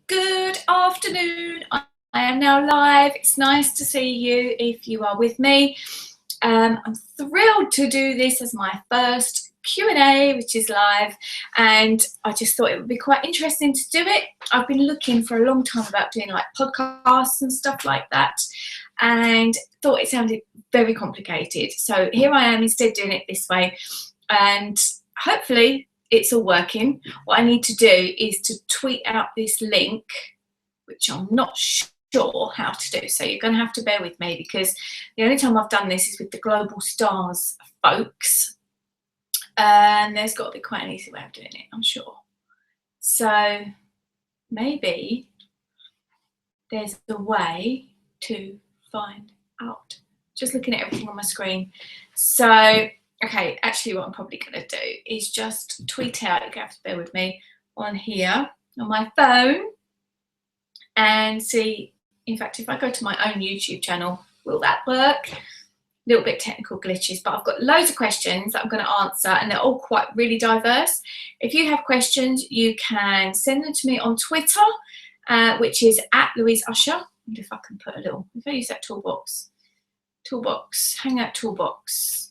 Good afternoon. I am now live. It's nice to see you if you are with me. I'm thrilled to do this as my first Q&A, which is live, and I just thought it would be quite interesting to do it. I've been looking for a long time about doing like podcasts and stuff like that, and thought it sounded very complicated. So here I am instead doing it this way, and hopefully it's all working. What I need to do is to tweet out this link, which I'm not sure how to do. So you're going to have to bear with me, because the only time I've done this is with the Global Stars folks. And there's got to be quite an easy way of doing it, I'm sure. So maybe there's a way to find out. Just looking at everything on my screen. So okay, actually what I'm probably going to do is just tweet out, you're going to have to bear with me, on here, on my phone, and see, in fact, if I go to my own YouTube channel, will that work? A little bit technical glitches, but I've got loads of questions that I'm going to answer, and they're all quite really diverse. If you have questions, you can send them to me on Twitter, which is @LouiseUsher. I wonder if I can put a little, if I use that toolbox, hangout toolbox.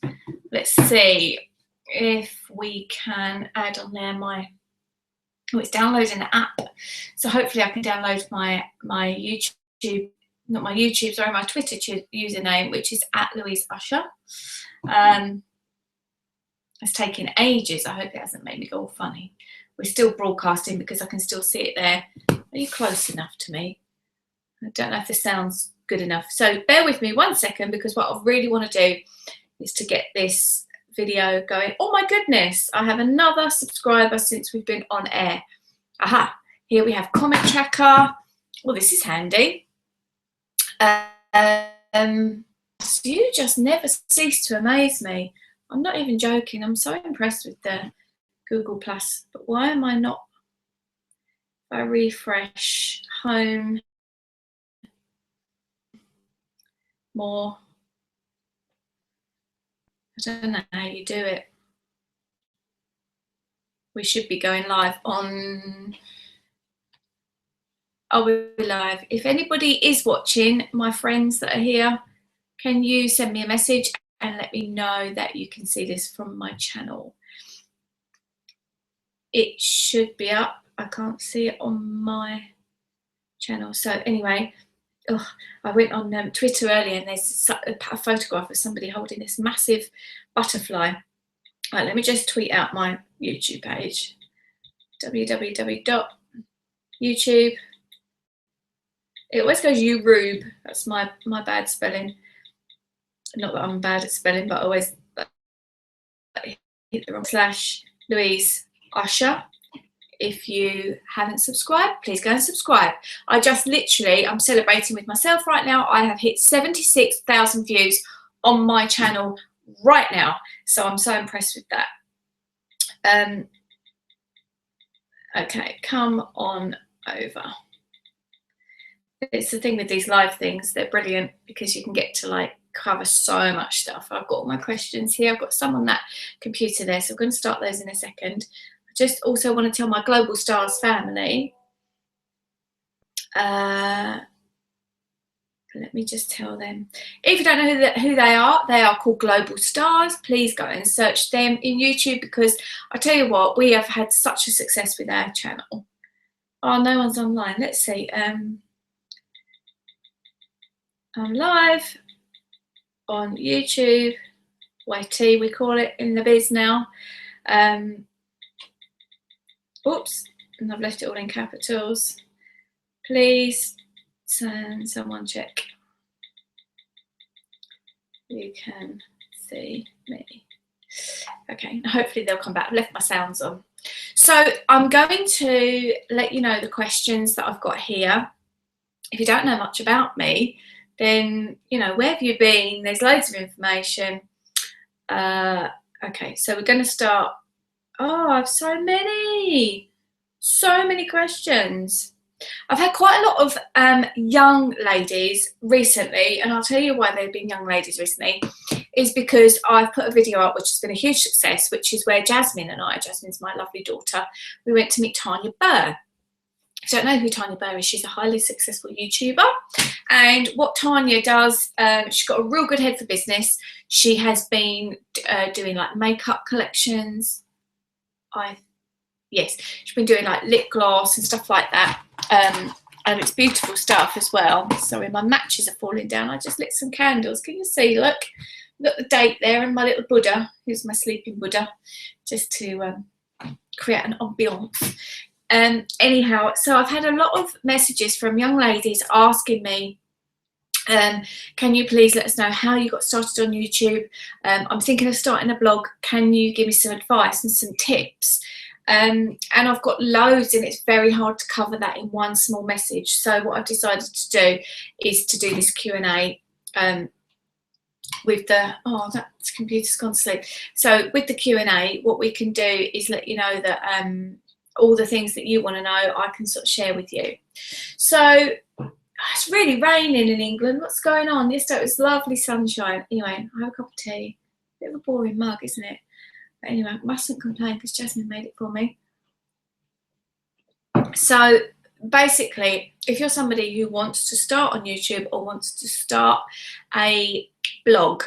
Let's see if we can add on there my, oh, it's downloading the app. So hopefully I can download my YouTube, not my YouTube, sorry, my Twitter username, which is @LouiseUsher. It's taking ages. I hope it hasn't made me go all funny. We're still broadcasting because I can still see it there. Are you close enough to me? I don't know if this sounds good enough. So bear with me 1 second, because what I really want to do is to get this video going. Oh my goodness, I have another subscriber since we've been on air. Aha, here we have comment tracker. Well, this is handy. You just never cease to amaze me. I'm not even joking. I'm so impressed with the Google Plus. But why am I not? If I refresh home, more. I don't know how you do it. We should be going live on. Oh, we're live. If anybody is watching, my friends that are here, can you send me a message and let me know that you can see this from my channel? It should be up. I can't see it on my channel. So anyway, oh, I went on Twitter earlier, and there's a photograph of somebody holding this massive butterfly. Right, let me just tweet out my YouTube page. www.youtube. It always goes YouRube. That's my bad spelling. Not that I'm bad at spelling, but I always hit the wrong / Louise Usher. If you haven't subscribed, please go and subscribe. I just literally, I'm celebrating with myself right now. I have hit 76,000 views on my channel right now. So I'm so impressed with that. Okay, come on over. It's the thing with these live things, they're brilliant because you can get to like cover so much stuff. I've got all my questions here. I've got some on that computer there, so I'm going to start those in a second. Just also want to tell my Global Stars family, let me just tell them, if you don't know who they are called Global Stars. Please go and search them in YouTube, because I tell you what, we have had such a success with our channel. Oh, no one's online. Let's see. I'm live on YouTube, YT we call it in the biz now. Oops, and I've left it all in capitals. Please send someone check. You can see me. Okay, hopefully they'll come back. I've left my sounds on. So I'm going to let you know the questions that I've got here. If you don't know much about me, then, you know, where have you been? There's loads of information. Okay, so we're going to start. Oh, I have so many questions. I've had quite a lot of young ladies recently, and I'll tell you why they've been young ladies recently, is because I've put a video up which has been a huge success, which is where Jasmine and I, Jasmine's my lovely daughter, we went to meet Tanya Burr. I don't know who Tanya Burr is. She's a highly successful YouTuber. And what Tanya does, she's got a real good head for business. She has been doing like makeup collections. Yes, she's been doing like lip gloss and stuff like that. And it's beautiful stuff as well. Sorry, my matches are falling down. I just lit some candles. Can you see? Look, I've got the date there and my little Buddha, who's my sleeping Buddha, just to create an ambiance. Anyhow, so I've had a lot of messages from young ladies asking me, can you please let us know how you got started on YouTube? I'm thinking of starting a blog. Can you give me some advice and some tips? And I've got loads, and it's very hard to cover that in one small message. So what I've decided to do is to do this Q&A with the, oh, that computer's gone to sleep. So with the Q&A, what we can do is let you know that all the things that you want to know, I can sort of share with you. So it's really raining in England. What's going on? Yesterday it was lovely sunshine. Anyway, I have a cup of tea. Bit of a boring mug, isn't it? But anyway, I mustn't complain because Jasmine made it for me. So basically, if you're somebody who wants to start on YouTube or wants to start a blog,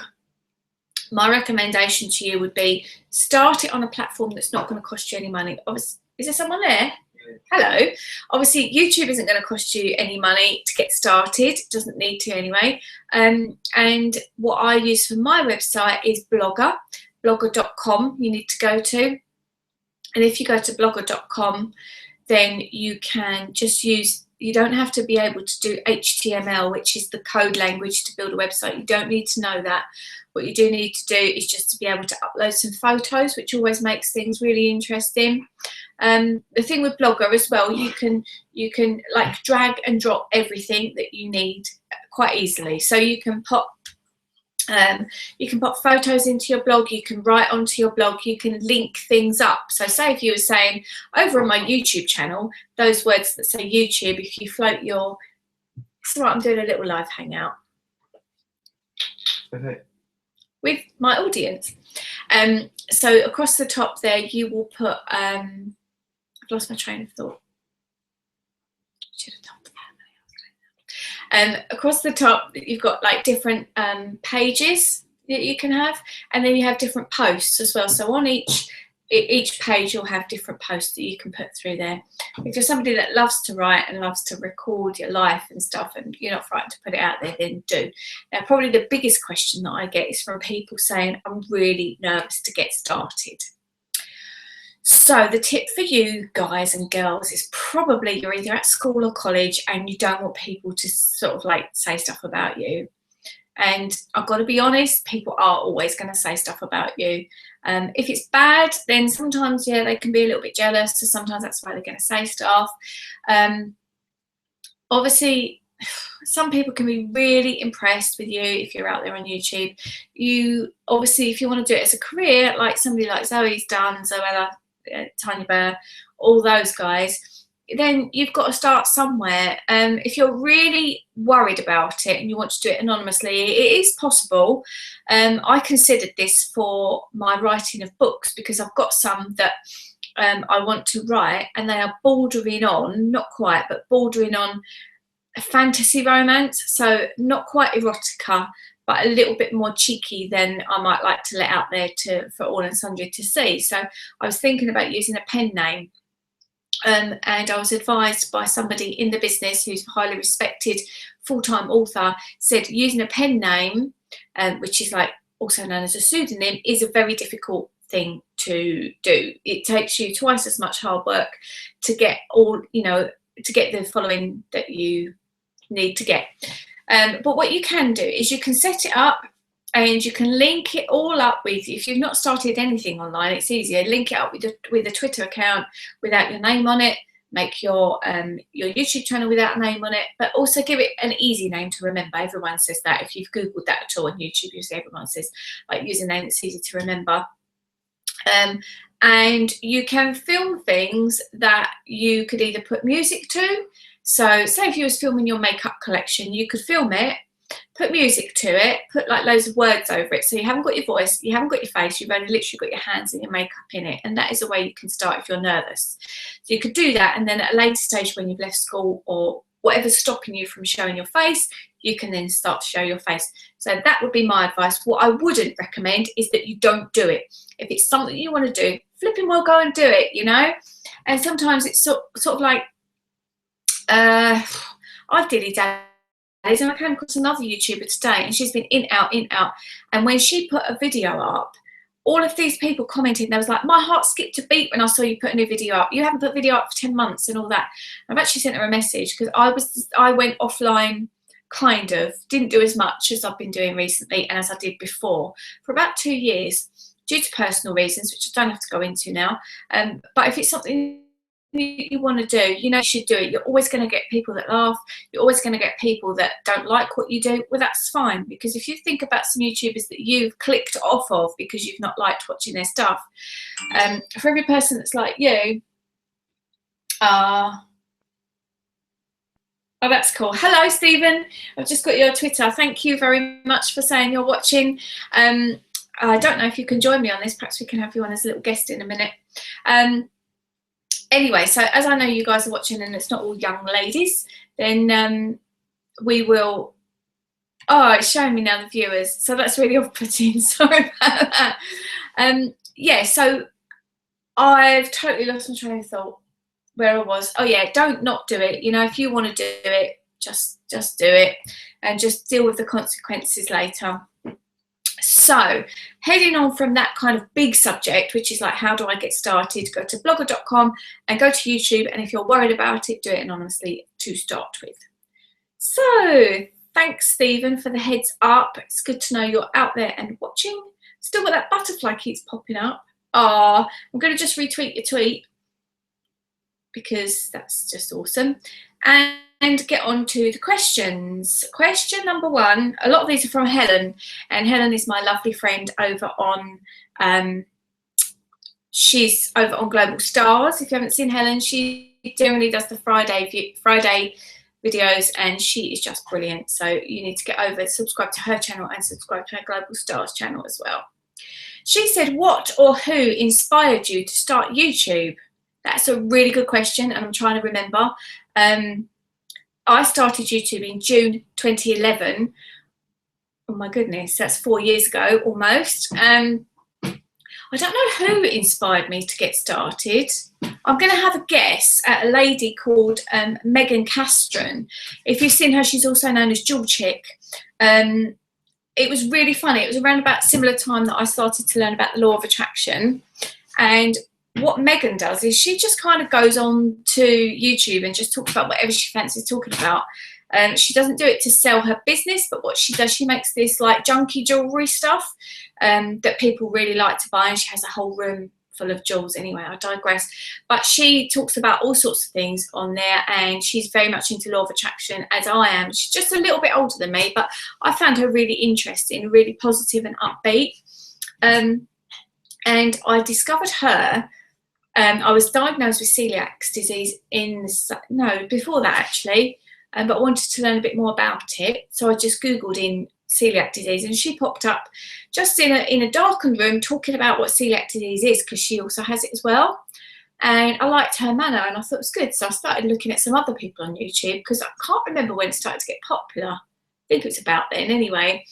my recommendation to you would be start it on a platform that's not going to cost you any money. Obviously, is there someone there? Hello. Obviously, YouTube isn't going to cost you any money to get started. It doesn't need to anyway. And what I use for my website is blogger.com. You need to go to. And if you go to blogger.com, then you can just use, you don't have to be able to do HTML, which is the code language to build a website. You don't need to know that. What you do need to do is just to be able to upload some photos, which always makes things really interesting. The thing with Blogger as well, you can like drag and drop everything that you need quite easily. So you can pop photos into your blog, you can write onto your blog, you can link things up. So say if you were saying over on my YouTube channel, those words that say YouTube, if you float your, it's all right, I'm doing a little live hangout. Okay. With my audience. So across the top there, you will put, I've lost my train of thought. Should have told the family. Across the top, you've got like different pages that you can have, and then you have different posts as well. So on each page, you'll have different posts that you can put through there. If you're somebody that loves to write and loves to record your life and stuff, and you're not frightened to put it out there, then do. Now, probably the biggest question that I get is from people saying, I'm really nervous to get started. So the tip for you guys and girls is probably you're either at school or college and you don't want people to sort of like say stuff about you. And I've got to be honest, people are always going to say stuff about you. If it's bad, then sometimes, yeah, they can be a little bit jealous. So sometimes that's why they're going to say stuff. Obviously, some people can be really impressed with you if you're out there on YouTube. Obviously, if you want to do it as a career, like somebody like Zoe's done, Zoella, Tanya Burr, all those guys, then you've got to start somewhere. If you're really worried about it and you want to do it anonymously, it is possible. I considered this for my writing of books because I've got some that I want to write, and they are bordering on, not quite, but bordering on a fantasy romance. So not quite erotica, but a little bit more cheeky than I might like to let out there for all and sundry to see. So I was thinking about using a pen name. And I was advised by somebody in the business who's a highly respected full-time author, said using a pen name, which is like also known as a pseudonym, is a very difficult thing to do. It takes you twice as much hard work to get all, to get the following that you need to get. But what you can do is you can set it up and you can link it all up with, if you've not started anything online, it's easier. Link it up with a Twitter account without your name on it. Make your YouTube channel without a name on it, but also give it an easy name to remember. Everyone says that. If you've Googled that at all on YouTube, everyone says, like, use a name that's easy to remember. And you can film things that you could either put music to. So say if you was filming your makeup collection, you could film it put music to it, put like loads of words over it. So you haven't got your voice, you haven't got your face, you've only literally got your hands and your makeup in it. And that is a way you can start if you're nervous. So you could do that, and then at a later stage when you've left school or whatever's stopping you from showing your face, you can then start to show your face. So that would be my advice. What I wouldn't recommend is that you don't do it. If it's something you want to do, flipping well, go and do it, you know. And sometimes it's sort of like, I've dilly-dallied, and I came across another YouTuber today, and she's been in, out, in, out. And when she put a video up, all of these people commented, and they was like, my heart skipped a beat when I saw you put a new video up. You haven't put a video up for 10 months and all that. I've actually sent her a message because I went offline, kind of, didn't do as much as I've been doing recently and as I did before for about 2 years due to personal reasons, which I don't have to go into now. But if it's something you want to do, you know, you should do it. You're always going to get people that laugh. You're always going to get people that don't like what you do. Well, that's fine, because if you think about some YouTubers that you've clicked off of because you've not liked watching their stuff, for every person that's like you, oh, that's cool. Hello, Stephen. I've just got your Twitter. Thank you very much for saying you're watching. I don't know if you can join me on this. Perhaps we can have you on as a little guest in a minute. Anyway, so as I know you guys are watching and it's not all young ladies, then we will... Oh, it's showing me now the viewers, so that's really off-putting. Sorry about that. Yeah, so I've totally lost my train of thought where I was. Oh yeah, don't not do it. You know, if you want to do it, just do it and just deal with the consequences later. So heading on from that kind of big subject, which is like, how do I get started? Go to blogger.com and go to YouTube. And if you're worried about it, do it anonymously to start with. So thanks, Stephen, for the heads up. It's good to know you're out there and watching. Still got that butterfly keeps popping up. I'm going to just retweet your tweet because that's just awesome. And get on to the questions. Question number one, a lot of these are from Helen, and Helen is my lovely friend over on, she's over on Global Stars. If you haven't seen Helen, she generally does the Friday videos, and she is just brilliant. So you need to get over, subscribe to her channel and subscribe to her Global Stars channel as well. She said, what or who inspired you to start YouTube? That's a really good question, and I'm trying to remember. I started YouTube in June 2011. Oh my goodness, that's 4 years ago almost. I don't know who inspired me to get started. I'm going to have a guess at a lady called Megan Castron. If you've seen her, she's also known as Jewel Chick. It was really funny. It was around about similar time that I started to learn about the law of attraction. And what Megan does is she just kind of goes on to YouTube and just talks about whatever she fancies talking about. She doesn't do it to sell her business, but what she does, she makes this like junky jewellery stuff that people really like to buy, and she has a whole room full of jewels. Anyway, I digress. But she talks about all sorts of things on there, and she's very much into law of attraction, as I am. She's just a little bit older than me, but I found her really interesting, really positive and upbeat. And I discovered her. I was diagnosed with celiac disease before that actually, but I wanted to learn a bit more about it. So I just Googled in celiac disease, and she popped up just in a darkened room talking about what celiac disease is, because she also has it as well. And I liked her manner, and I thought it was good. So I started looking at some other people on YouTube, because I can't remember when it started to get popular. I think it was about then anyway.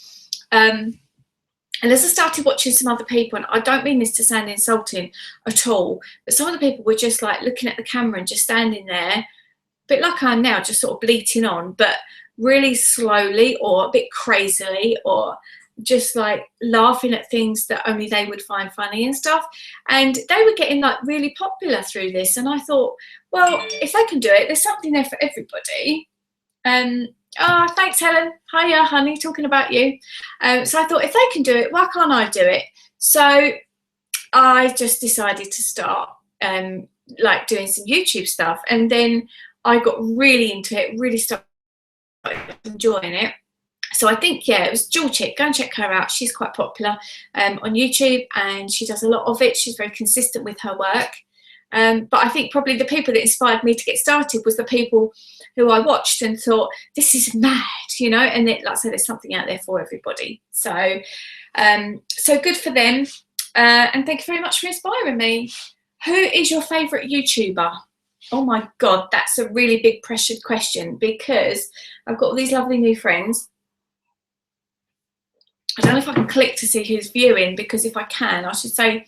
And as I started watching some other people, and I don't mean this to sound insulting at all, but some of the people were just like looking at the camera and just standing there, a bit like I am now, just sort of bleating on, but really slowly or a bit crazily, or just like laughing at things that only they would find funny and stuff. And they were getting like really popular through this. And I thought, well, if they can do it, there's something there for everybody. Oh, thanks, Helen. Hiya, honey, talking about you. So I thought, if they can do it, why can't I do it? So I just decided to start like doing some YouTube stuff. And then I got really into it, really started enjoying it. So I think, yeah, it was Jewel Chick. Go and check her out. She's quite popular on YouTube, and she does a lot of it. She's very consistent with her work. But I think probably the people that inspired me to get started was the people who I watched and thought, this is mad, you know, and like I said, there's something out there for everybody. So, so good for them. And thank you very much for inspiring me. Who is your favourite YouTuber? Oh my God, that's a really big pressured question, because I've got all these lovely new friends. I don't know if I can click to see who's viewing, because if I can, I should say,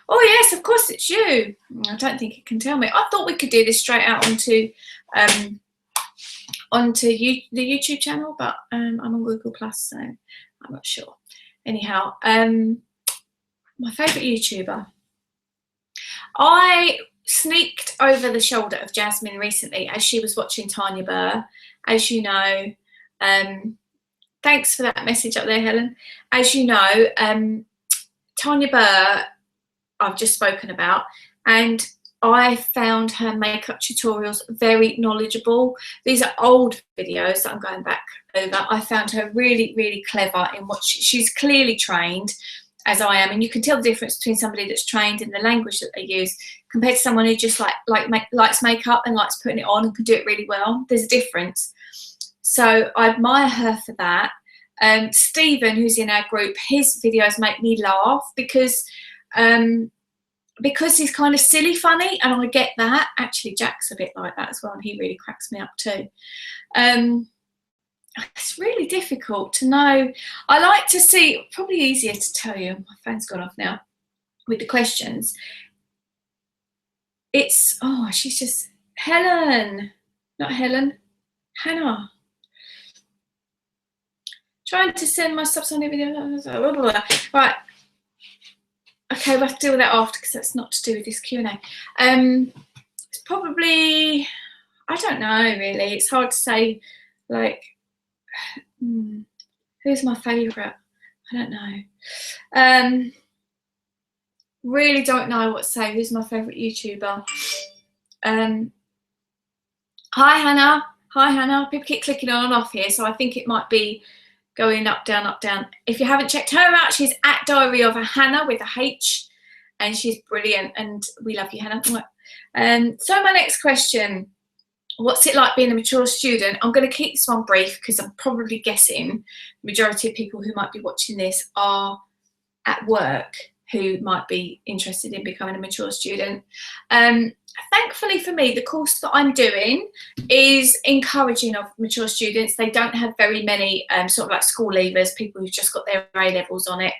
oh yes, of course it's you. I don't think it can tell me. I thought we could do this straight out onto the YouTube channel, but I'm on Google Plus, so I'm not sure. Anyhow, my favourite YouTuber. I sneaked over the shoulder of Jasmine recently as she was watching Tanya Burr. As you know, thanks for that message up there, Helen. As you know, Tanya Burr, I've just spoken about, and I found her makeup tutorials very knowledgeable. These are old videos that I'm going back over. I found her really, really clever in what she's clearly trained, as I am, and you can tell the difference between somebody that's trained in the language that they use compared to someone who just likes makeup and likes putting it on and can do it really well. There's a difference. So I admire her for that. Stephen, who's in our group, his videos make me laugh because he's kind of silly funny, and I get that. Actually, Jack's a bit like that as well, and he really cracks me up too. It's really difficult to know. I like to see, probably easier to tell you, my phone's gone off now, with the questions. It's, oh, she's just, Helen, not Helen, Hannah. Trying to send my subs on video. Blah, blah, blah. Right. Okay, we'll have to deal with that after, because that's not to do with this Q&A. It's probably, I don't know, really. It's hard to say, like, who's my favourite? I don't know. Really don't know what to say. Who's my favourite YouTuber? Hi, Hannah. Hi, Hannah. People keep clicking on and off here, so I think it might be going up, down, up, down. If you haven't checked her out, she's at Diary of a Hannah with a H, and she's brilliant, and we love you, Hannah. So my next question, what's it like being a mature student? I'm going to keep this one brief, because I'm probably guessing the majority of people who might be watching this are at work who might be interested in becoming a mature student. Thankfully for me, the course that I'm doing is encouraging of mature students. They don't have very many sort of like school leavers, people who've just got their A-levels on it.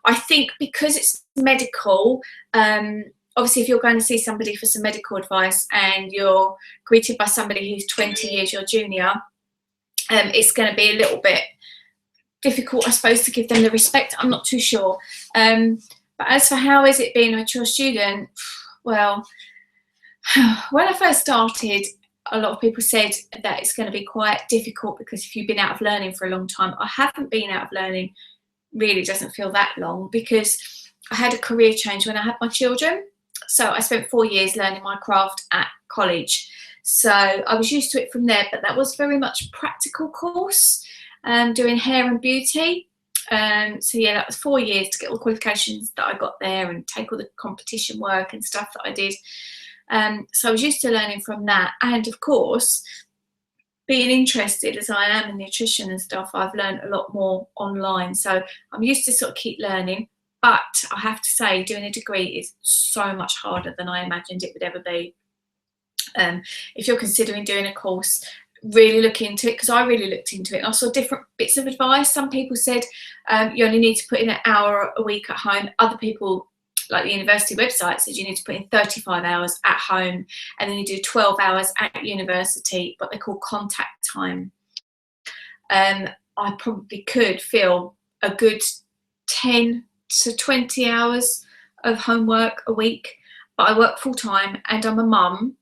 I think because it's medical, obviously if you're going to see somebody for some medical advice and you're greeted by somebody who's 20 years your junior, it's going to be a little bit difficult, I suppose, to give them the respect. I'm not too sure. But as for how is it being a mature student, well, when I first started, a lot of people said that it's going to be quite difficult because if you've been out of learning for a long time. I haven't been out of learning, really doesn't feel that long, because I had a career change when I had my children. So I spent 4 years learning my craft at college. So I was used to it from there, but that was very much a practical course, doing hair and beauty. So yeah, that was 4 years to get all the qualifications that I got there and take all the competition work and stuff that I did. So I was used to learning from that, and of course being interested as I am in nutrition and stuff, I've learned a lot more online, so I'm used to sort of keep learning. But I have to say, doing a degree is so much harder than I imagined it would ever be. If you're considering doing a course, really look into it, because I really looked into it and I saw different bits of advice. Some people said you only need to put in an hour a week at home. Other people, like the university website, says you need to put in 35 hours at home, and then you do 12 hours at university, what they call contact time. I probably could fill a good 10 to 20 hours of homework a week, but I work full time and I'm a mum,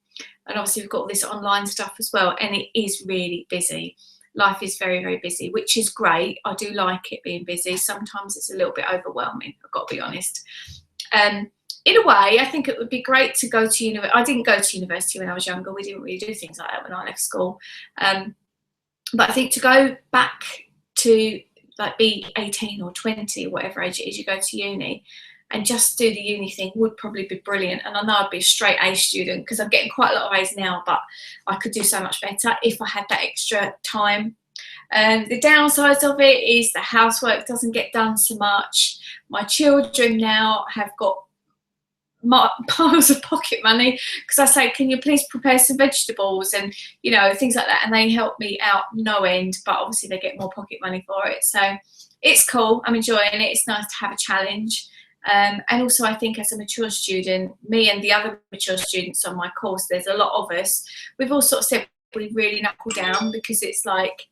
and obviously we've got all this online stuff as well, and it is really busy. Life is very, very busy, which is great. I do like it being busy. Sometimes it's a little bit overwhelming, I've got to be honest. In a way, I think it would be great to go to university. I didn't go to university when I was younger. We didn't really do things like that when I left school. But I think to go back to like be 18 or 20, whatever age it is you go to uni, and just do the uni thing would probably be brilliant. And I know I'd be a straight A student because I'm getting quite a lot of A's now, but I could do so much better if I had that extra time. The downsides of it is the housework doesn't get done so much. My children now have got piles of pocket money because I say, can you please prepare some vegetables and, you know, things like that, and they help me out no end, but obviously they get more pocket money for it. So it's cool, I'm enjoying it. It's nice to have a challenge. And also I think as a mature student, me and the other mature students on my course, there's a lot of us, we've all sort of said we really knuckle down, because it's like,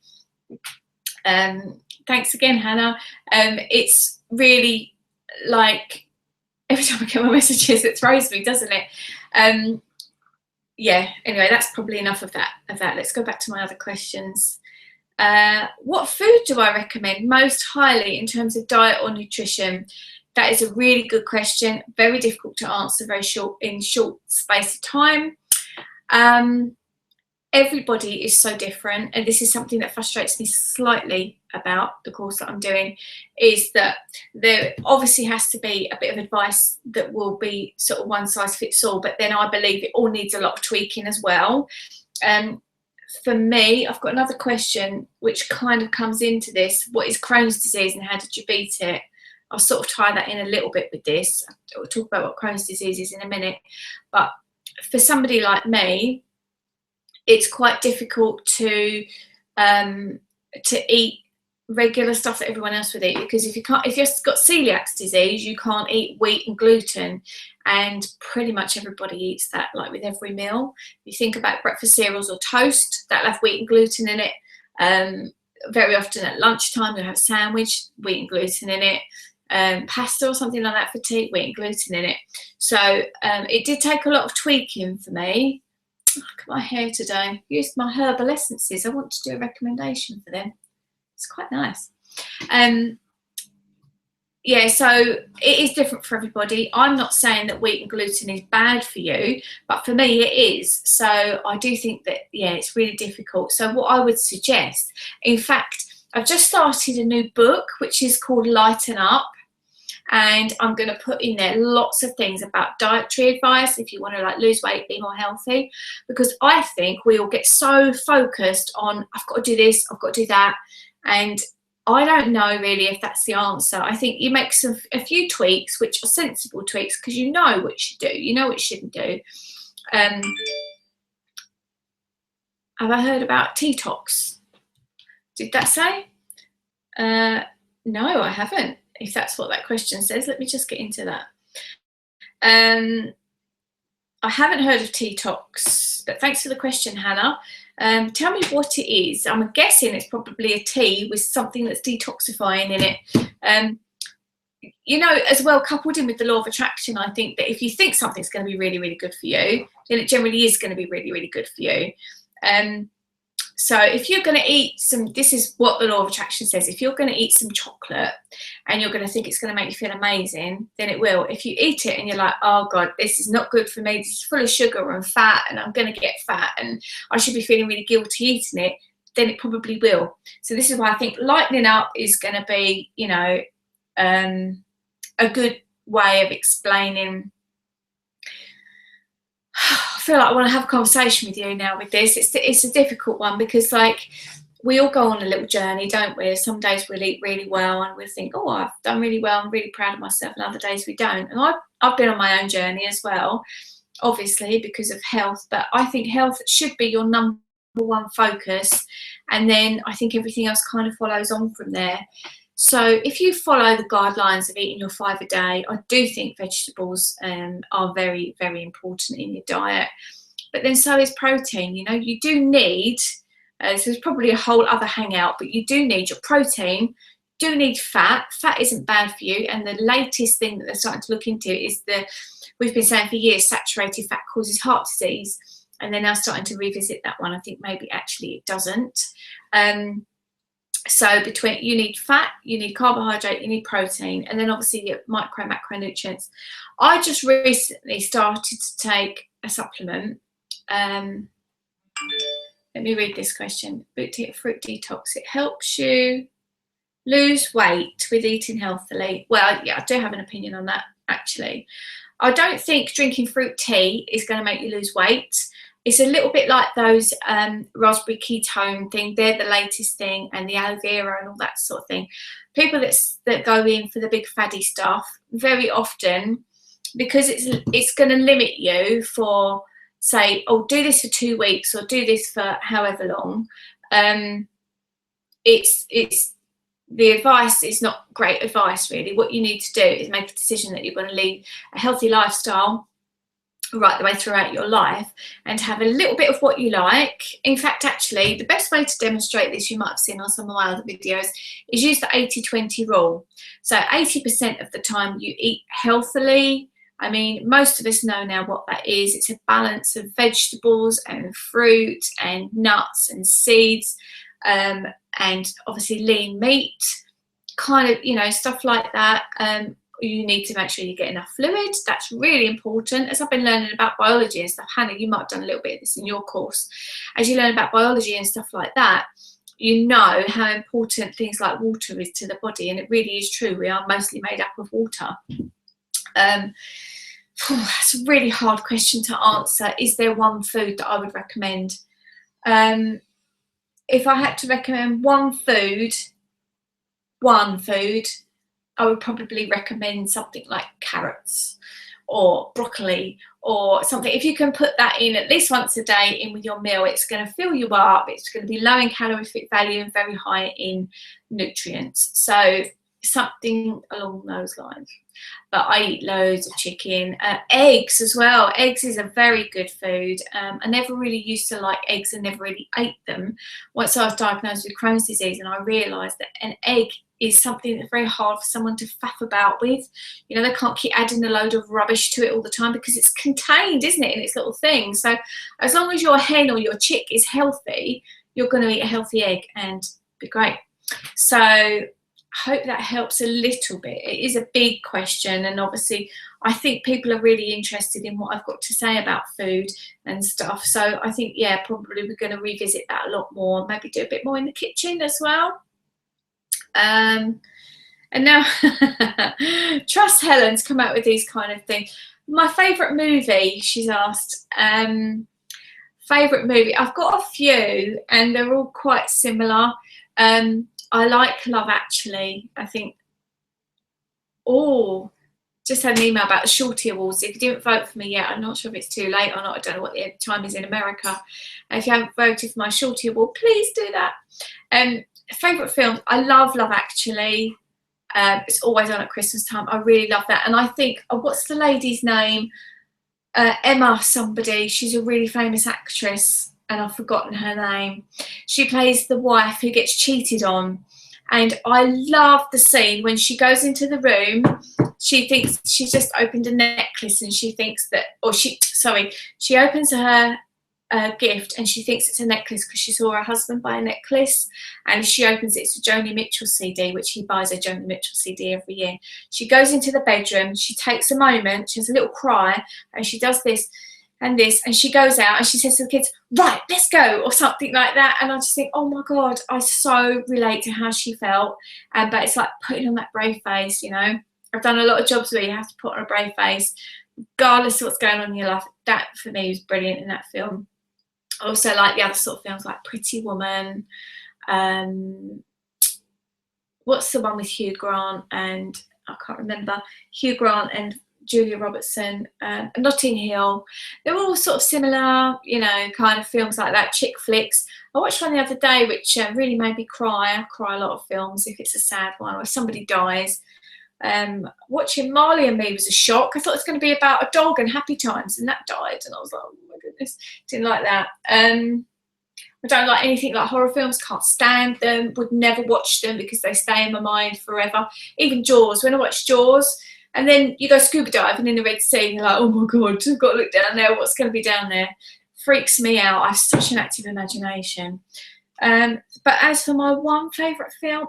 thanks again, Hannah, it's really like, every time I get my messages, it throws me, doesn't it? Yeah, anyway, that's probably enough of that. Let's go back to my other questions. What food do I recommend most highly in terms of diet or nutrition? That is a really good question. Very difficult to answer in short space of time. Everybody is so different, and this is something that frustrates me slightly about the course that I'm doing, is that there obviously has to be a bit of advice that will be sort of one size fits all, but then I believe it all needs a lot of tweaking as well. For me, I've got another question which kind of comes into this. What is Crohn's disease and how did you beat it? I'll sort of tie that in a little bit with this. I'll talk about what Crohn's disease is in a minute. But for somebody like me, it's quite difficult to eat regular stuff that everyone else would eat, because if you've got celiac disease, you can't eat wheat and gluten, and pretty much everybody eats that, like with every meal. You think about breakfast cereals or toast, that'll have wheat and gluten in it. Very often at lunchtime you'll have a sandwich, wheat and gluten in it. Pasta or something like that for tea, wheat and gluten in it. So it did take a lot of tweaking for me. Look at my hair today. Used my herbal essences. I want to do a recommendation for them. It's quite nice. Yeah, so it is different for everybody. I'm not saying that wheat and gluten is bad for you, but for me it is. So I do think that, yeah, it's really difficult. So what I would suggest, in fact, I've just started a new book which is called Lighten Up. And I'm going to put in there lots of things about dietary advice if you want to like lose weight, be more healthy, because I think we all get so focused on, I've got to do this, I've got to do that, and I don't know really if that's the answer. I think you make a few tweaks which are sensible tweaks, because you know what you should do, you know what you shouldn't do. Have I heard about detox? Did that say? No, I haven't. If that's what that question says, let me just get into that. I haven't heard of detox, but thanks for the question, Hannah. Tell me what it is. I'm guessing it's probably a tea with something that's detoxifying in it. You know, as well, coupled in with the law of attraction, I think that if you think something's going to be really, really good for you, then it generally is going to be really, really good for you. So if you're going to eat some, this is what the law of attraction says, if you're going to eat some chocolate and you're going to think it's going to make you feel amazing, then it will. If you eat it and you're like, oh God, this is not good for me, this is full of sugar and fat and I'm going to get fat and I should be feeling really guilty eating it, then it probably will. So this is why I think lightening up is going to be, you know, a good way of explaining. I feel like I want to have a conversation with you now with this. It's a difficult one, because like we all go on a little journey, don't we? Some days we'll eat really well and we'll think, oh, I've done really well, I'm really proud of myself, and other days we don't. And I've been on my own journey as well, obviously because of health, but I think health should be your number one focus, and then I think everything else kind of follows on from there. So if you follow the guidelines of eating your 5 a day, I do think vegetables are very, very important in your diet. But then so is protein. You know, you do need, so there's probably a whole other hangout, but you do need your protein, do need fat. Fat isn't bad for you. And the latest thing that they're starting to look into is we've been saying for years, saturated fat causes heart disease. And they're now starting to revisit that one. I think maybe actually it doesn't. So you need fat, you need carbohydrate, you need protein, and then obviously your macronutrients. I just recently started to take a supplement. Let me read this question. Fruit detox. It helps you lose weight with eating healthily. Well, yeah, I do have an opinion on that. actually. I don't think drinking fruit tea is going to make you lose weight. It's a little bit like those raspberry ketone thing. They're the latest thing, and the aloe vera and all that sort of thing. People that go in for the big faddy stuff, very often, because it's going to limit you for, say, oh, do this for 2 weeks or do this for however long. It's the advice is not great advice, really. What you need to do is make a decision that you're going to lead a healthy lifestyle right the way throughout your life, and have a little bit of what you like. In fact, actually, the best way to demonstrate this, you might have seen on some of my other videos, is use the 80-20 rule. So 80% of the time you eat healthily. I mean, most of us know now what that is. It's a balance of vegetables and fruit and nuts and seeds, and obviously lean meat, kind of, you know, stuff like that. You need to make sure you get enough fluid. That's really important. As I've been learning about biology and stuff, Hannah, you might have done a little bit of this in your course. As you learn about biology and stuff like that, you know how important things like water is to the body, and it really is true. We are mostly made up of water. That's a really hard question to answer. Is there one food that I would recommend? If I had to recommend one food, I would probably recommend something like carrots or broccoli or something. If you can put that in at least once a day in with your meal, it's going to fill you up. It's going to be low in calorific value and very high in nutrients. So something along those lines. But I eat loads of chicken. Eggs as well. Eggs is a very good food. I never really used to like eggs and never really ate them. Once I was diagnosed with Crohn's disease, and I realised that an egg is something that's very hard for someone to faff about with. You know, they can't keep adding a load of rubbish to it all the time because it's contained, isn't it, in its little thing. So as long as your hen or your chick is healthy, you're going to eat a healthy egg and be great. So I hope that helps a little bit. It is a big question, and obviously I think people are really interested in what I've got to say about food and stuff. So I think, yeah, probably we're going to revisit that a lot more, maybe do a bit more in the kitchen as well. And now Trust Helen's come out with these kind of things. My favourite movie, she's asked. Favourite movie, I've got a few and they're all quite similar. I like Love Actually. I think, just had an email about the Shorty Awards. If you didn't vote for me yet, I'm not sure if it's too late or not. I don't know what the time is in America. If you haven't voted for my Shorty Award, please do that. Favourite films, I love Love Actually. It's always on at Christmas time. I really love that. And I think, what's the lady's name? Emma somebody. She's a really famous actress, and I've forgotten her name. She plays the wife who gets cheated on. And I love the scene when she goes into the room. She thinks she's just opened a necklace, and she thinks that, she opens her gift and she thinks it's a necklace because she saw her husband buy a necklace, and she opens it, it's a Joni Mitchell CD, which he buys a Joni Mitchell CD every year. She goes into the bedroom, she takes a moment, she has a little cry, and she does this and this, and she goes out and she says to the kids, right, let's go, or something like that. And I just think, oh my God, I so relate to how she felt. But it's like putting on that brave face, you know. I've done a lot of jobs where you have to put on a brave face regardless of what's going on in your life. That for me was brilliant in that film. I also like the other sort of films like Pretty Woman. What's the one with Hugh Grant and, I can't remember, Hugh Grant and Julia Robertson, Notting Hill. They're all sort of similar, you know, kind of films like that, chick flicks. I watched one the other day which really made me cry. I cry a lot of films if it's a sad one or if somebody dies. Watching Marley and Me was a shock. I thought it was going to be about a dog and happy times, and that died, and I was like, oh my goodness, didn't like that. I don't like anything like horror films, can't stand them, would never watch them because they stay in my mind forever. Even Jaws, when I watch Jaws, and then you go scuba diving in the Red Sea, and you're like, oh my God, I've got to look down there, what's going to be down there? Freaks me out. I have such an active imagination. But as for my one favourite film,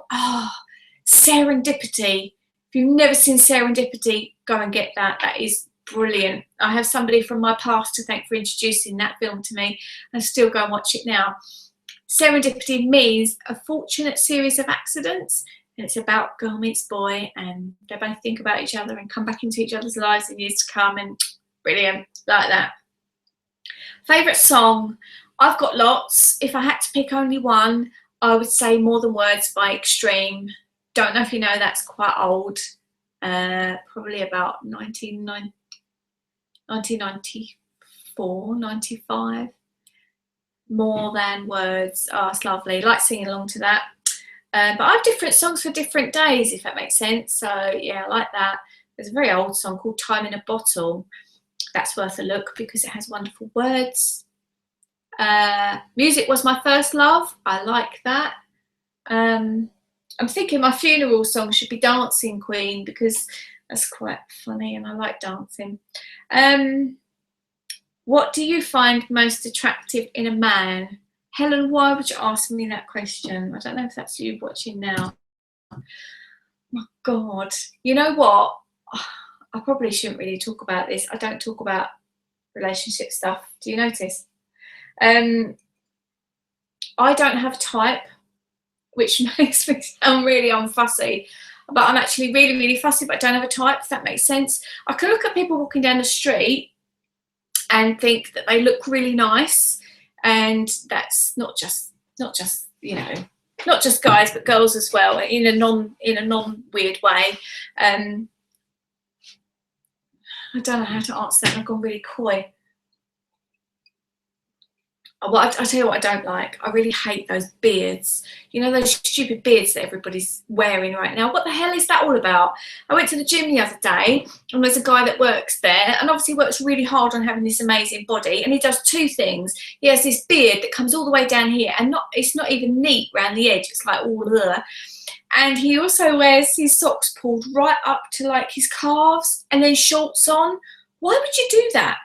Serendipity. If you've never seen Serendipity, go and get that. That is brilliant. I have somebody from my past to thank for introducing that film to me, and still go and watch it now. Serendipity means a fortunate series of accidents. And it's about girl meets boy, and they both think about each other and come back into each other's lives in years to come, and brilliant, like that. Favourite song? I've got lots. If I had to pick only one, I would say More Than Words by Extreme. Don't know if you know, that's quite old. Probably about 1994, 95. More Than Words. Oh, it's lovely. I like singing along to that. But I have different songs for different days, if that makes sense. So yeah, I like that. There's a very old song called Time in a Bottle. That's worth a look because it has wonderful words. Music Was My First Love. I like that. I'm thinking my funeral song should be Dancing Queen because that's quite funny and I like dancing. What do you find most attractive in a man? Helen, why would you ask me that question? I don't know if that's you watching now. My God. You know what? I probably shouldn't really talk about this. I don't talk about relationship stuff. Do you notice? I don't have a type, which makes me sound really unfussy. But I'm actually really, really fussy, but I don't have a type, if that makes sense. I can look at people walking down the street and think that they look really nice. And that's not just you know, not just guys, but girls as well, in a non weird way. I don't know how to answer that. I've gone really coy. Well, I'll tell you what I don't like. I really hate those beards. You know, those stupid beards that everybody's wearing right now. What the hell is that all about? I went to the gym the other day and there's a guy that works there and obviously works really hard on having this amazing body, and he does two things. He has this beard that comes all the way down here and it's not even neat around the edge. It's like all there. And he also wears his socks pulled right up to like his calves and then shorts on. Why would you do that?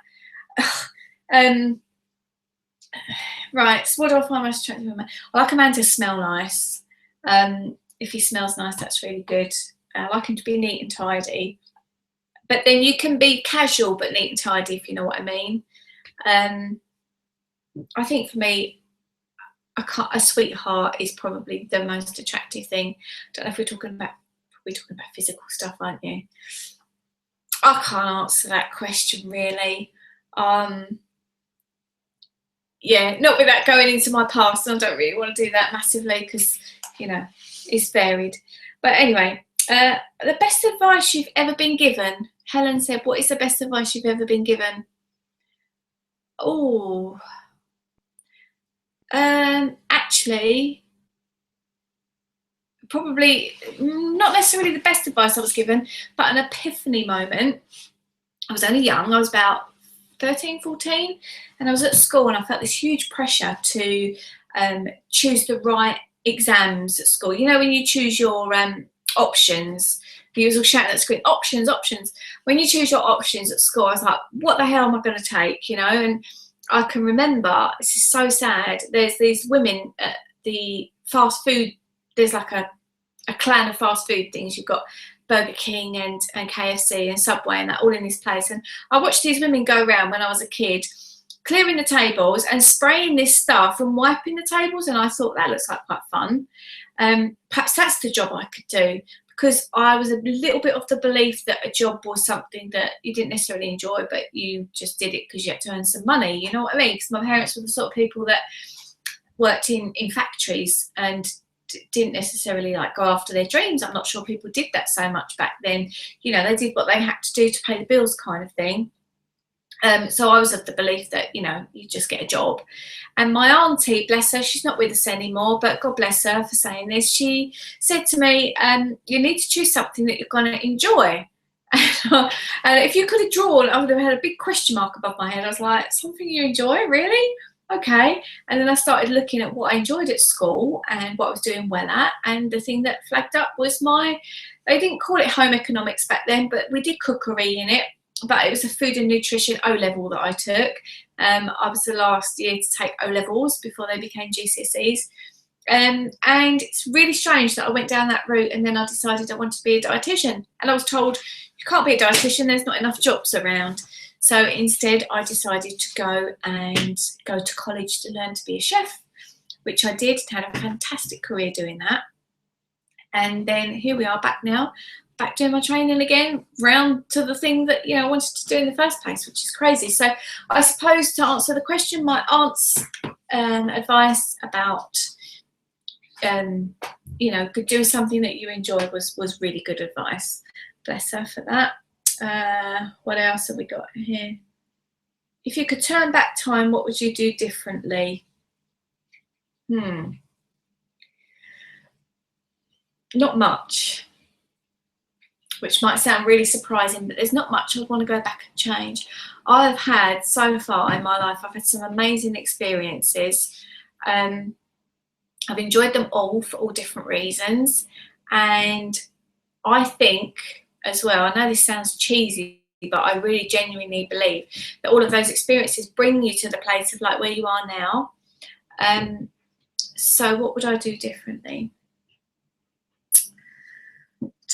Right, so what do I find most attractive in a man? I like a man to smell nice. If he smells nice, that's really good. I like him to be neat and tidy. But then you can be casual but neat and tidy, if you know what I mean. I think for me, a sweetheart is probably the most attractive thing. I don't know if we're talking about physical stuff, aren't you? I can't answer that question really. Yeah, not without going into my past, and I don't really want to do that massively because, you know, it's varied. But anyway, the best advice you've ever been given. Helen said, what is the best advice you've ever been given? Oh, actually, probably not necessarily the best advice I was given, but an epiphany moment. I was only young. I was about 13, 14, and I was at school and I felt this huge pressure to choose the right exams at school. You know, when you choose your options, he was all shouting at the screen, options, options. When you choose your options at school, I was like, what the hell am I going to take, you know? And I can remember, this is so sad, there's these women at the fast food, there's like a clan of fast food things. You've got Burger King and KFC and Subway and that all in this place. And I watched these women go around when I was a kid, clearing the tables and spraying this stuff and wiping the tables. And I thought that looks like quite fun. Perhaps that's the job I could do, because I was a little bit of the belief that a job was something that you didn't necessarily enjoy, but you just did it because you had to earn some money. You know what I mean? Because my parents were the sort of people that worked in factories and didn't necessarily like go after their dreams. I'm not sure people did that so much back then. You know, they did what they had to do to pay the bills kind of thing. So I was of the belief that, you know, you just get a job. And my auntie, bless her, she's not with us anymore, but God bless her for saying this, she said to me, you need to choose something that you're going to enjoy. And if you could have drawn, I would have had a big question mark above my head. I was like, something you enjoy, really? Okay. And then I started looking at what I enjoyed at school and what I was doing well at, and the thing that flagged up was they didn't call it home economics back then, but we did cookery in it, but it was a food and nutrition O-level that I took. I was the last year to take O-levels before they became GCSEs. And it's really strange that I went down that route and then I decided I wanted to be a dietitian, and I was told you can't be a dietitian, there's not enough jobs around. So instead I decided to go to college to learn to be a chef, which I did, and had a fantastic career doing that. And then here we are back now, back doing my training again, round to the thing that, you know, I wanted to do in the first place, which is crazy. So I suppose to answer the question, my aunt's advice about, you know, doing something that you enjoy was really good advice. Bless her for that. What else have we got here? If you could turn back time, what would you do differently? Not much, which might sound really surprising, but there's not much I'd want to go back and change. I've had, so far in my life, I've had some amazing experiences. I've enjoyed them all for all different reasons. And I think as well, I know this sounds cheesy, but I really genuinely believe that all of those experiences bring you to the place of like where you are now. So what would I do differently?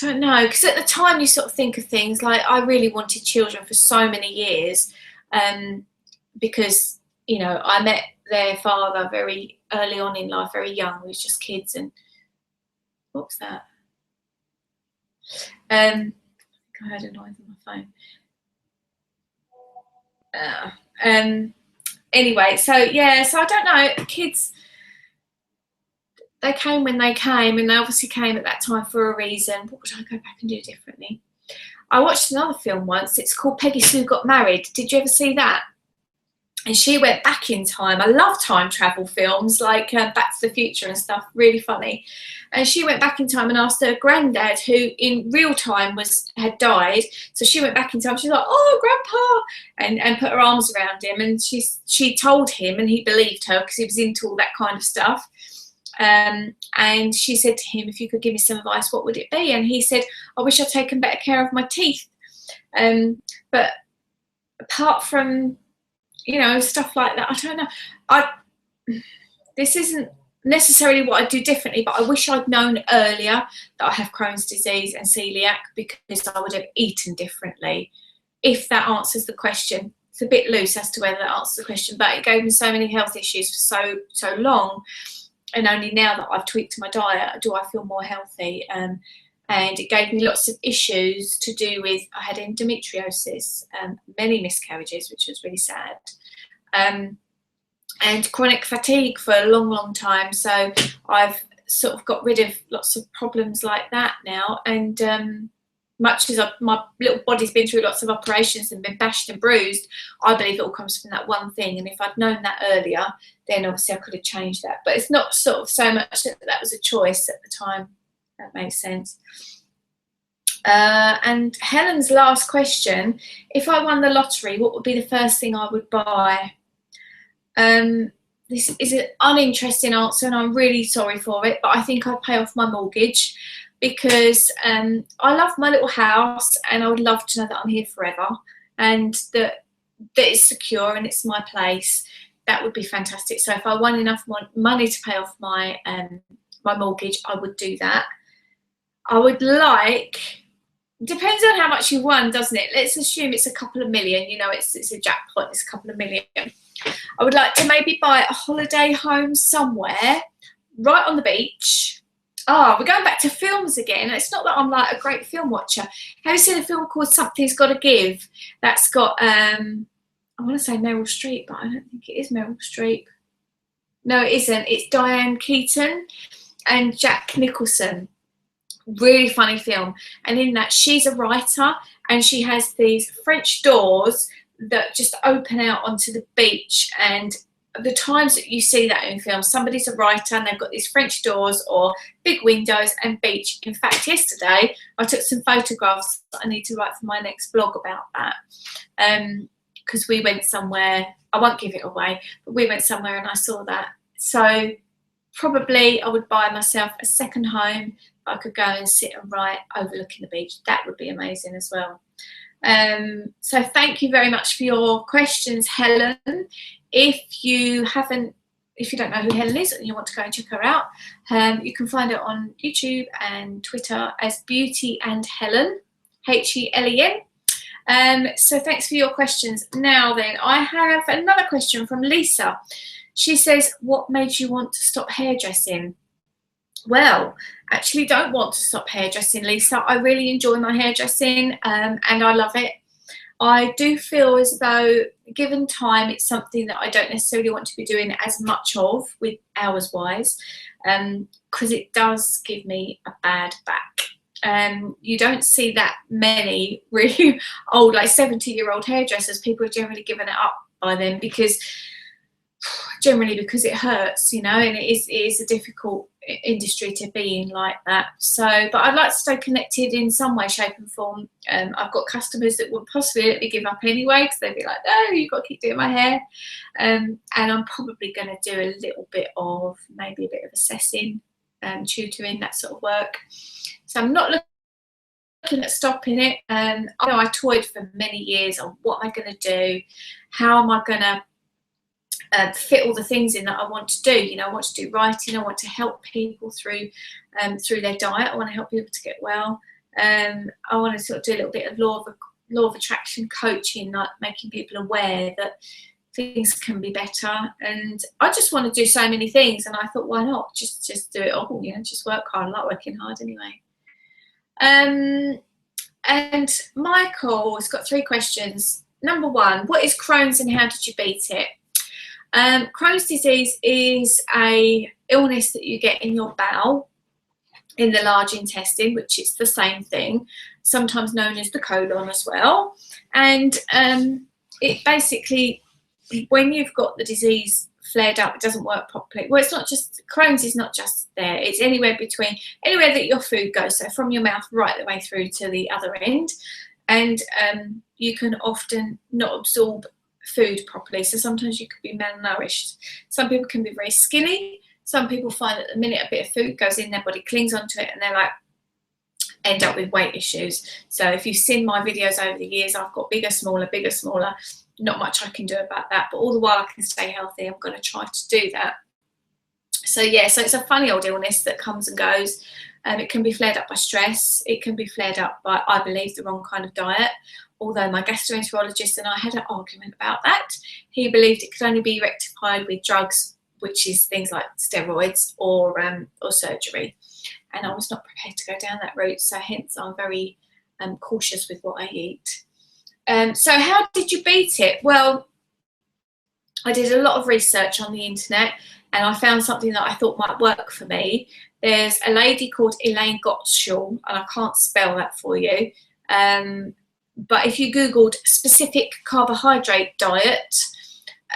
Don't know, because at the time you sort of think of things like, I really wanted children for so many years, because, you know, I met their father very early on in life, very young. We was just kids. And what was that? I heard a noise on my phone. Anyway, so yeah, so I don't know, kids, they came when they came, and they obviously came at that time for a reason. What would I go back and do differently? I watched another film once. It's called Peggy Sue Got Married. Did you ever see that? And she went back in time. I love time travel films, like Back to the Future and stuff, really funny. And she went back in time and asked her granddad, who in real time had died. So she went back in time. She's like, "Oh, Grandpa," and put her arms around him. And she told him, and he believed her because he was into all that kind of stuff. And she said to him, "If you could give me some advice, what would it be?" And he said, "I wish I'd taken better care of my teeth." But apart from, you know, stuff like that, I don't know. This isn't necessarily what I'd do differently, but I wish I'd known earlier that I have Crohn's disease and celiac, because I would have eaten differently, if that answers the question. It's a bit loose as to whether that answers the question, but it gave me so many health issues for so long. And only now that I've tweaked my diet do I feel more healthy. And it gave me lots of issues to do with, I had endometriosis, many miscarriages, which was really sad, and chronic fatigue for a long time. So I've sort of got rid of lots of problems like that now. And much as my little body's been through lots of operations and been bashed and bruised, I believe it all comes from that one thing. And if I'd known that earlier, then obviously I could have changed that. But it's not sort of so much that was a choice at the time. That makes sense. And Helen's last question: if I won the lottery, what would be the first thing I would buy? This is an uninteresting answer, and I'm really sorry for it, but I think I'd pay off my mortgage, because I love my little house, and I would love to know that I'm here forever, and that it's secure and it's my place. That would be fantastic. So if I won enough money to pay off my my mortgage, I would do that. I would like, depends on how much you won, doesn't it? Let's assume it's a couple of million. You know, it's a jackpot. It's a couple of million. I would like to maybe buy a holiday home somewhere, right on the beach. Oh, we're going back to films again. It's not that I'm like a great film watcher. Have you seen a film called Something's Gotta Give? That's got, I want to say Meryl Streep, but I don't think it is Meryl Streep. No, it isn't. It's Diane Keaton and Jack Nicholson. Really funny film. And in that, she's a writer, and she has these French doors that just open out onto the beach. And the times that you see that in films, somebody's a writer and they've got these French doors or big windows and beach. In fact, yesterday I took some photographs that I need to write for my next blog about that, because we went somewhere, I won't give it away, but we went somewhere and I saw that. So probably I would buy myself a second home. I could go and sit and write overlooking the beach. That would be amazing as well. So thank you very much for your questions, Helen. If you don't know who Helen is and you want to go and check her out, you can find her on YouTube and Twitter as Beauty and Helen, Helen. So thanks for your questions. Now then, I have another question from Lisa. She says, what made you want to stop hairdressing? Well, actually don't want to stop hairdressing, Lisa. I really enjoy my hairdressing, and I love it. I do feel as though, given time, it's something that I don't necessarily want to be doing as much of with hours-wise, because it does give me a bad back. You don't see that many really old, like 70-year-old hairdressers. People have generally given it up by then because it hurts, you know, and it is a difficult industry to be in like that. So, but I'd like to stay connected in some way, shape and form. I've got customers that would possibly let me give up anyway, because they'd be like, no, you've got to keep doing my hair. And I'm probably going to do a little bit of, maybe a bit of assessing, tutoring, that sort of work. So I'm not looking at stopping it. I know I toyed for many years on what am I going to do, how am I going to fit all the things in that I want to do. You know, I want to do writing, I want to help people through their diet, I want to help people to get well. I want to sort of do a little bit of law of attraction coaching, like making people aware that things can be better. And I just want to do so many things, and I thought, why not just do it all, you know, just work hard. I like working hard anyway. And Michael has got 3 questions. Number 1, what is Crohn's and how did you beat it? Crohn's disease is a illness that you get in your bowel, in the large intestine, which is the same thing, sometimes known as the colon as well. And it basically, when you've got the disease flared up, it doesn't work properly. Well, it's not just, Crohn's is not just there, it's anywhere that your food goes, so from your mouth right the way through to the other end. And you can often not absorb food properly, so sometimes you could be malnourished. Some people can be very skinny. Some people find that the minute a bit of food goes in, their body clings onto it and they're like, end up with weight issues. So if you've seen my videos over the years, I've got bigger, smaller, not much I can do about that, but all the while I can stay healthy, I'm going to try to do that. So yeah, so it's a funny old illness that comes and goes. It can be flared up by stress, it can be flared up by, I believe, the wrong kind of diet. Although my gastroenterologist and I had an argument about that. He believed it could only be rectified with drugs, which is things like steroids or surgery. And I was not prepared to go down that route, so hence I'm very cautious with what I eat. So how did you beat it? Well, I did a lot of research on the internet and I found something that I thought might work for me. There's a lady called Elaine Gottschall, and I can't spell that for you. But if you Googled specific carbohydrate diet,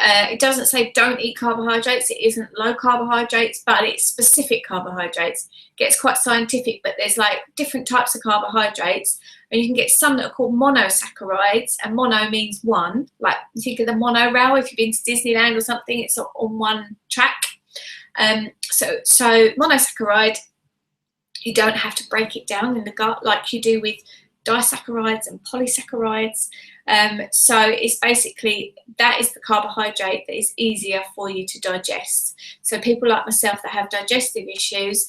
it doesn't say don't eat carbohydrates. It isn't low carbohydrates, but it's specific carbohydrates. It gets quite scientific, but there's like different types of carbohydrates, and you can get some that are called monosaccharides, and mono means one. Like you think of the monorail, if you've been to Disneyland or something, it's on one track. So monosaccharide, you don't have to break it down in the gut like you do with disaccharides and polysaccharides. So it's basically, that is the carbohydrate that is easier for you to digest. So people like myself that have digestive issues,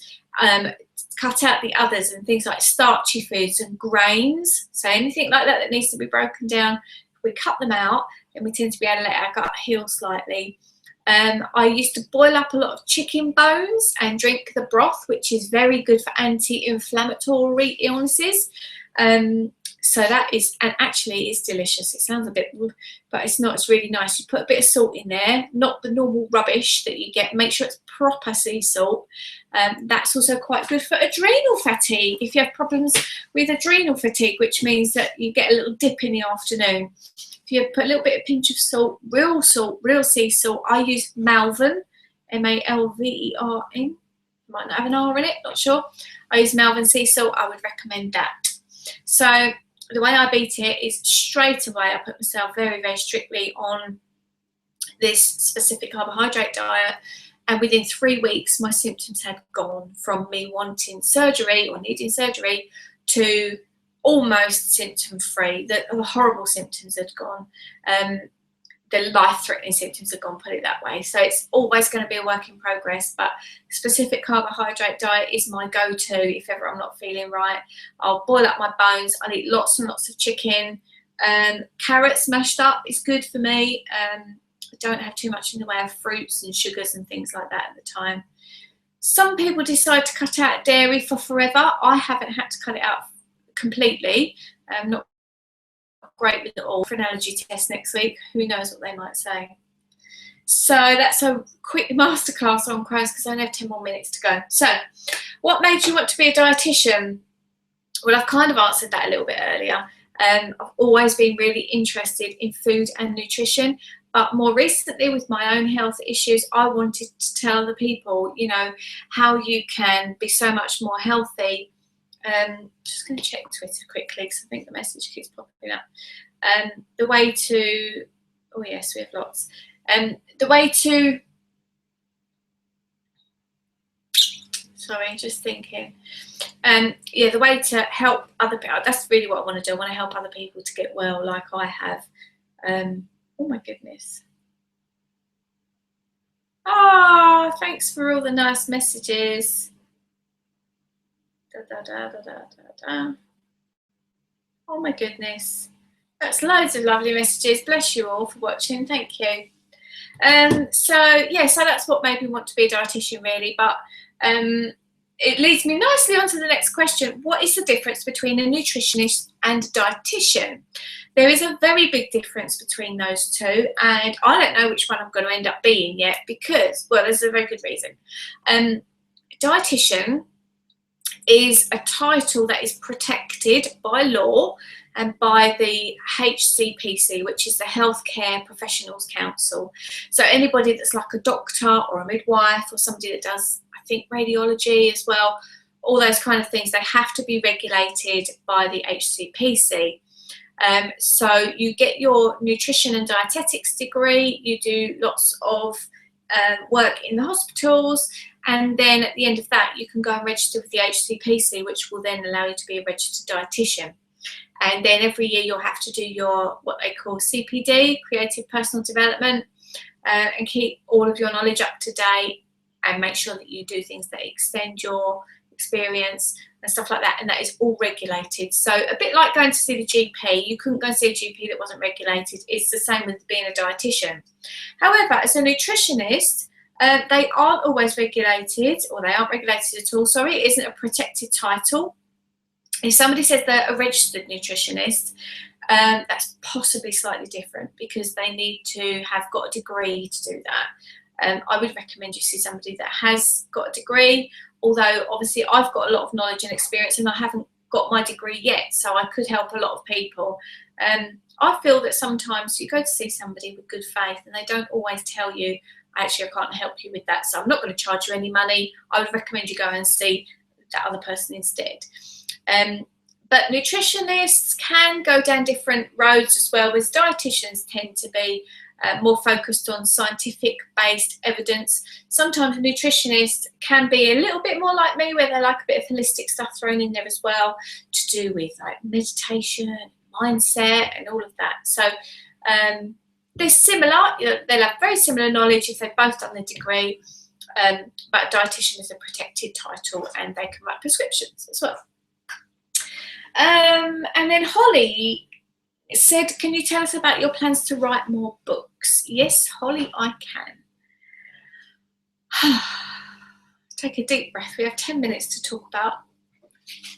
cut out the others, and things like starchy foods and grains. So anything like that that needs to be broken down, if we cut them out, then we tend to be able to let our gut heal slightly. I used to boil up a lot of chicken bones and drink the broth, which is very good for anti-inflammatory illnesses. So that is, and actually it's delicious. It sounds a bit, but it's not, it's really nice. You put a bit of salt in there, not the normal rubbish that you get. Make sure it's proper sea salt. That's also quite good for adrenal fatigue. If you have problems with adrenal fatigue, which means that you get a little dip in the afternoon. If you put a little bit of pinch of salt, real sea salt. I use Malvern, M-A-L-V-E-R-N. Might not have an R in it, not sure. I use Malvern sea salt. I would recommend that. So the way I beat it is straight away I put myself very, very strictly on this specific carbohydrate diet, and within 3 weeks my symptoms had gone from me wanting surgery or needing surgery to almost symptom free. The horrible symptoms had gone. The life-threatening symptoms are gone, put it that way. So it's always going to be a work in progress, but specific carbohydrate diet is my go-to if ever I'm not feeling right. I'll boil up my bones. I'll eat lots and lots of chicken. Carrots mashed up is good for me. I don't have too much in the way of fruits and sugars and things like that at the time. Some people decide to cut out dairy for forever. I haven't had to cut it out completely. I'm not great with it all. For an allergy test next week, who knows what they might say. So that's a quick masterclass on Crohn's because I only have 10 more minutes to go. So what made you want to be a dietitian? Well, I've kind of answered that a little bit earlier. I've always been really interested in food and nutrition, but more recently with my own health issues, I wanted to tell the people, you know, how you can be so much more healthy. Just going to check Twitter quickly because I think the message keeps popping up. The way to, oh yes, we have lots. The way to, sorry, just thinking. Yeah, the way to help other people, that's really what I want to do. I want to help other people to get well like I have. Oh my goodness. Ah, thanks for all the nice messages. Da, da, da, da, da, da, da. Oh my goodness. That's loads of lovely messages. Bless you all for watching. Thank you. So that's what made me want to be a dietitian really, but it leads me nicely on to the next question. What is the difference between a nutritionist and a dietitian? There is a very big difference between those two, and I don't know which one I'm going to end up being yet because, well, there's a very good reason. Dietitian is a title that is protected by law and by the HCPC, which is the Healthcare Professionals Council. So anybody that's like a doctor or a midwife or somebody that does, I think, radiology as well, all those kind of things, they have to be regulated by the HCPC. So you get your nutrition and dietetics degree, you do lots of work in the hospitals, and then at the end of that you can go and register with the HCPC, which will then allow you to be a registered dietitian. And then every year you'll have to do your what they call CPD, creative personal development, and keep all of your knowledge up to date and make sure that you do things that extend your experience and stuff like that, and that is all regulated. So a bit like going to see the GP, you couldn't go and see a GP that wasn't regulated. It's the same with being a dietitian. However, as a nutritionist, they aren't always regulated, or they aren't regulated at all, sorry. It isn't a protected title. If somebody says they're a registered nutritionist, that's possibly slightly different because they need to have got a degree to do that. I would recommend you see somebody that has got a degree, although obviously I've got a lot of knowledge and experience and I haven't got my degree yet, so I could help a lot of people. I feel that sometimes you go to see somebody with good faith and they don't always tell you, actually, I can't help you with that, so I'm not going to charge you any money. I would recommend you go and see that other person instead. But nutritionists can go down different roads as well, as dietitians tend to be more focused on scientific-based evidence. Sometimes nutritionists can be a little bit more like me, where they like a bit of holistic stuff thrown in there as well, to do with like meditation, mindset, and all of that. So they're similar. They'll have very similar knowledge if they've both done the degree, but dietitian is a protected title, and they can write prescriptions as well. And then Holly said, can you tell us about your plans to write more books? Yes, Holly, I can. Take a deep breath. We have 10 minutes to talk about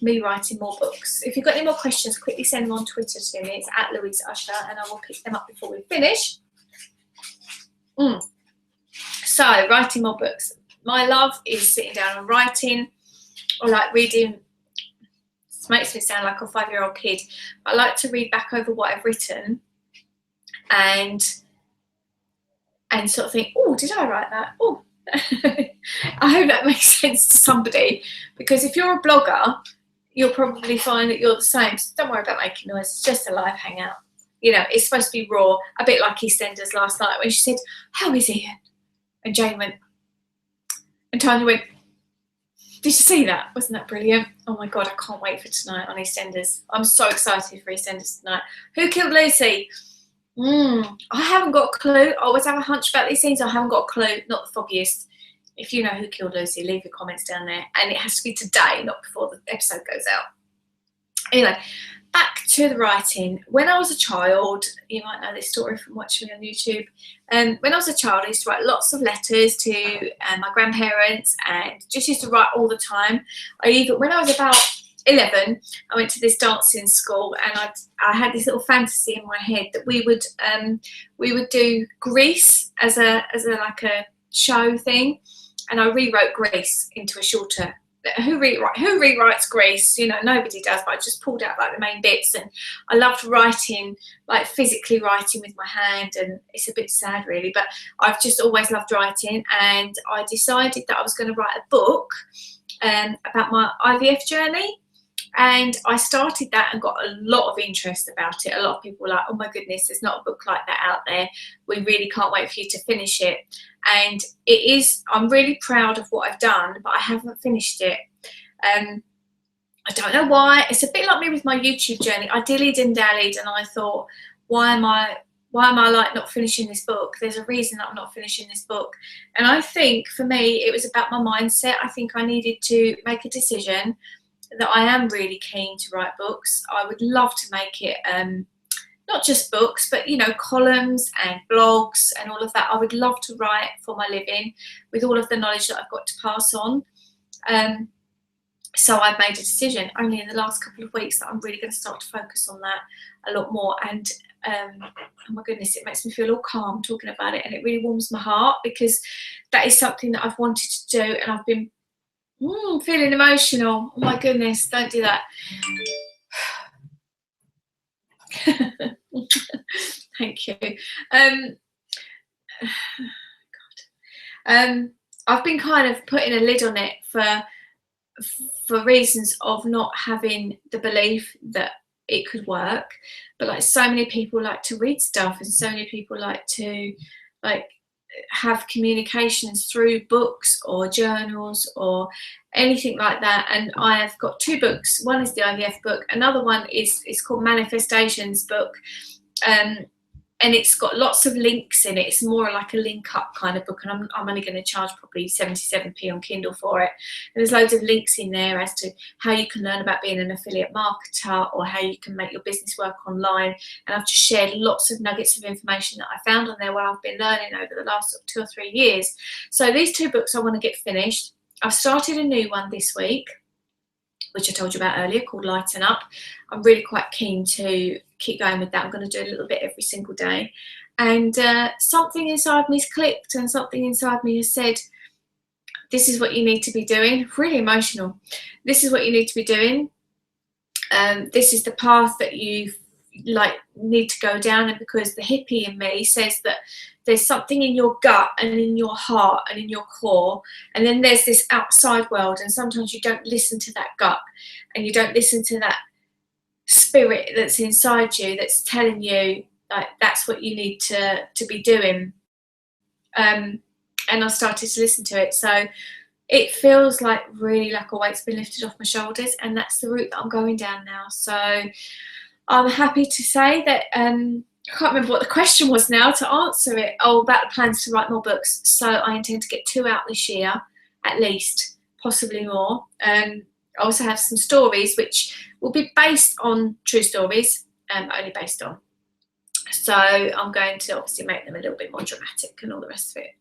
me writing more books. If you've got any more questions, quickly send them on Twitter to me. It's at Louise Usher, and I will pick them up before we finish. So, writing more books. My love is sitting down and writing, or like reading. This makes me sound like a 5-year-old kid. I like to read back over what I've written and sort of think, oh, did I write that? Oh, I hope that makes sense to somebody, because if you're a blogger, you'll probably find that you're the same. So don't worry about making noise. It's just a live hangout. You know, it's supposed to be raw, a bit like EastEnders last night when she said, how is Ian? And Jane went, and Tanya went, did you see that? Wasn't that brilliant? Oh my God, I can't wait for tonight on EastEnders. I'm so excited for EastEnders tonight. Who killed Lucy? I haven't got a clue. I always have a hunch about these things. I haven't got a clue, not the foggiest. If you know who killed Lucy, leave your comments down there. And it has to be today, not before the episode goes out. Anyway, back to the writing. When I was a child, you might know this story from watching me on YouTube. When I was a child, I used to write lots of letters to my grandparents and just used to write all the time. When I was about 11, I went to this dancing school, and I had this little fantasy in my head that we would do Grease as a like a show thing, and I rewrote Grease into a shorter. Who rewrites Grease? You know, nobody does, but I just pulled out like the main bits, and I loved writing, like physically writing with my hand, and it's a bit sad really, but I've just always loved writing, and I decided that I was going to write a book about my IVF journey. And I started that and got a lot of interest about it. A lot of people were like, oh my goodness, there's not a book like that out there. We really can't wait for you to finish it. And it is, I'm really proud of what I've done, but I haven't finished it. I don't know why. It's a bit like me with my YouTube journey. I dillied and dallied, and I thought, why am I like not finishing this book? There's a reason that I'm not finishing this book. And I think for me, it was about my mindset. I think I needed to make a decision that I am really keen to write books. I would love to make it not just books, but you know, columns and blogs and all of that. I would love to write for my living with all of the knowledge that I've got to pass on. So I've made a decision only in the last couple of weeks that I'm really going to start to focus on that a lot more. And oh my goodness, it makes me feel all calm talking about it, and it really warms my heart, because that is something that I've wanted to do, and I've been feeling emotional. Oh my goodness, don't do that. Thank you. I've been kind of putting a lid on it for reasons of not having the belief that it could work. But like, so many people like to read stuff, and so many people like to have communications through books or journals or anything like that. And I have got 2 books. One is the IVF book, another one is called Manifestations book, and it's got lots of links in it. It's more like a link up kind of book, and I'm only going to charge probably 77p on Kindle for it. And there's loads of links in there as to how you can learn about being an affiliate marketer, or how you can make your business work online. And I've just shared lots of nuggets of information that I found on there while I've been learning over the last 2 or 3 years. So these 2 books I want to get finished. I've started a new one this week, which I told you about earlier, called Lighten Up. I'm really quite keen to keep going with that. I'm going to do a little bit every single day. And something inside me's clicked, and something inside me has said, this is what you need to be doing. Really emotional. This is what you need to be doing. This is the path that you need to go down. And because the hippie in me says that there's something in your gut and in your heart and in your core, and then there's this outside world, and sometimes you don't listen to that gut, and you don't listen to that spirit that's inside you that's telling you like that's what you need to be doing. And I started to listen to it, so it feels like really like a weight's been lifted off my shoulders, and that's the route that I'm going down now. So I'm happy to say that I can't remember what the question was now to answer it. Oh, about the plans to write more books. So I intend to get 2 out this year, at least, possibly more. I also have some stories which will be based on true stories, only based on. So I'm going to obviously make them a little bit more dramatic and all the rest of it.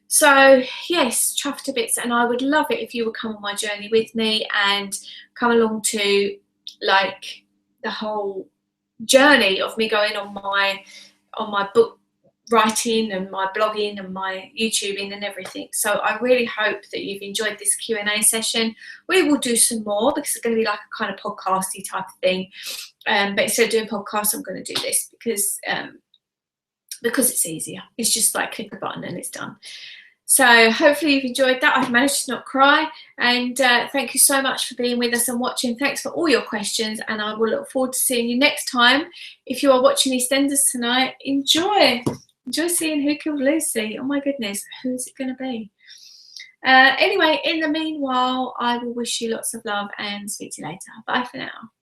So yes, chuffed to bits, and I would love it if you would come on my journey with me and come along to like the whole journey of me going on my book writing and my blogging and my YouTubing and everything. So I really hope that you've enjoyed this Q&A session. We will do some more because it's going to be like a kind of podcasty type of thing. But instead of doing podcasts, I'm going to do this because it's easier. It's just like click a button and it's done. So hopefully you've enjoyed that. I've managed to not cry, and thank you so much for being with us and watching. Thanks for all your questions, and I will look forward to seeing you next time. If you are watching EastEnders tonight, enjoy seeing Who Killed Lucy. Oh my goodness, who's it going to be? Anyway, in the meanwhile, I will wish you lots of love and speak to you later. Bye for now.